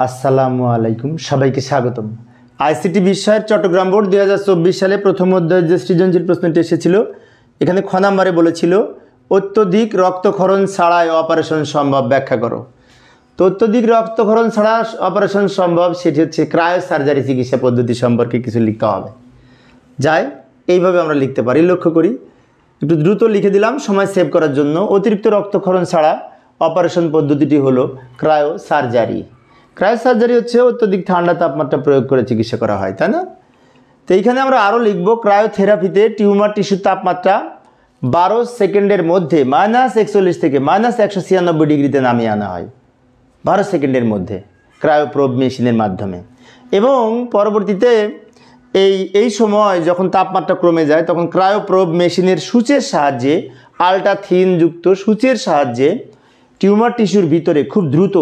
আসসালামু আলাইকুম, সবাইকে স্বাগতম। আইসিটি বিষয়ের চট্টগ্রাম বোর্ড 2024 সালে প্রথম অধ্যায়ের যে সৃজনশীল প্রশ্নটি এসেছিল, এখানে খ নাম্বারে বলেছিল অত্যধিক রক্তক্ষরণ ছাড়াই অপারেশন সম্ভব, ব্যাখ্যা করো। তো অত্যধিক রক্তক্ষরণ ছাড়া অপারেশন সম্ভব, সেটি হচ্ছে ক্রায়ো সার্জারি চিকিৎসা পদ্ধতি সম্পর্কে কিছু লিখতে হবে। যাই এইভাবে আমরা লিখতে পারি, লক্ষ্য করি, একটু দ্রুত লিখে দিলাম সময় সেভ করার জন্য। অতিরিক্ত রক্তক্ষরণ ছাড়া অপারেশন পদ্ধতিটি হলো ক্রায়ো সার্জারি। ক্রায়ো সার্জারি হচ্ছে অত্যধিক ঠান্ডা তাপমাত্রা প্রয়োগ করে চিকিৎসা করা হয়, তাই না? তো এইখানে আমরা আরও লিখব, ক্রায়োথেরাপিতে টিউমার টিস্যুর তাপমাত্রা 12 সেকেন্ডের মধ্যে -41 থেকে -196 ডিগ্রিতে নামিয়ে আনা হয়, 12 সেকেন্ডের মধ্যে ক্রায়োপ্রোব মেশিনের মাধ্যমে। এবং পরবর্তীতে এই সময় যখন তাপমাত্রা কমে যায়, তখন ক্রায়োপ্রোব মেশিনের সূচের সাহায্যে, আল্ট্রা থিন যুক্ত সূচের সাহায্যে টিউমার টিস্যুর ভিতরে খুব দ্রুত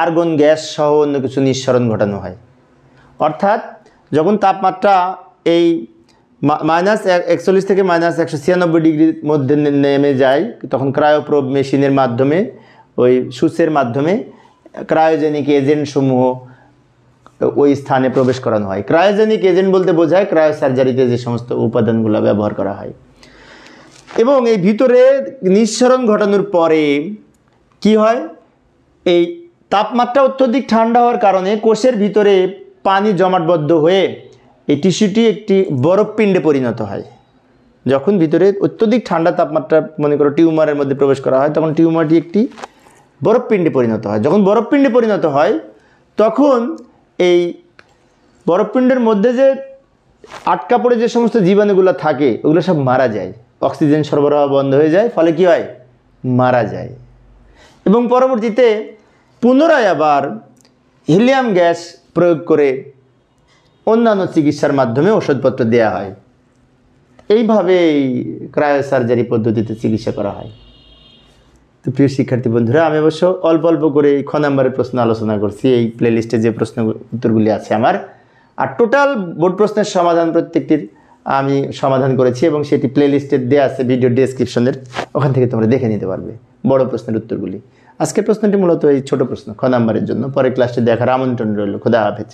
আর্গন গ্যাস সহ অন্য কিছু নিঃসরণ ঘটানো হয়। অর্থাৎ যখন তাপমাত্রা এই -41 থেকে -196 ডিগ্রির মধ্যে নেমে যায়, তখন ক্রায়োপ্রোব মেশিনের মাধ্যমে, ওই সূচের মাধ্যমে ক্রায়োজেনিক এজেন্ট সমূহ ওই স্থানে প্রবেশ করানো হয়। ক্রায়োজেনিক এজেন্ট বলতে বোঝায় ক্রায়ো সার্জারিতে যে সমস্ত উপাদানগুলো ব্যবহার করা হয়। এবং এই ভিতরে নিঃসরণ ঘটানোর পরে কি হয়, এই তাপমাত্রা অত্যধিক ঠান্ডা হওয়ার কারণে কোষের ভিতরে পানি জমাটবদ্ধ হয়ে এই টিস্যুটি একটি বরফপিণ্ডে পরিণত হয়। যখন ভিতরে অত্যধিক ঠান্ডা তাপমাত্রা, মনে করো টিউমারের মধ্যে প্রবেশ করা হয়, তখন টিউমারটি একটি বরফপিণ্ডে পরিণত হয়। যখন বরফপিণ্ডে পরিণত হয়, তখন এই বরফপিণ্ডের মধ্যে যে আটকা পড়ে যে সমস্ত জীবাণুগুলো থাকে, ওগুলো সব মারা যায়। অক্সিজেন সরবরাহ বন্ধ হয়ে যায়, ফলে কি হয়, মারা যায়। এবং পরবর্তীতে পুনরায় আবার হিলিয়াম গ্যাস প্রয়োগ করে অন্যান্য চিকিৎসার মাধ্যমে ওষুধপত্র দেওয়া হয়। এইভাবে ক্রায়ো সার্জারি পদ্ধতিতে চিকিৎসা করা হয়। তো প্রিয় শিক্ষার্থী বন্ধুরা, আমি অবশ্য অল্প অল্প করে খ নাম্বারের প্রশ্ন আলোচনা করছি, এই প্লেলিস্টে যে প্রশ্ন উত্তরগুলি আছে আমার। আর টোটাল বোর্ড প্রশ্নের সমাধান প্রত্যেকটির আমি সমাধান করেছি, এবং সেটি প্লেলিস্টে দেওয়া আছে ভিডিও ডেসক্রিপশনের, ওখান থেকে তোমরা দেখে নিতে পারবে বড় প্রশ্নের উত্তরগুলি। আজকের প্রশ্নটি মূলত এই ছোট প্রশ্ন খ নাম্বারের জন্য। পরে ক্লাসটি দেখার আমন্ত্রণ রইল। খোদা হাফেজ।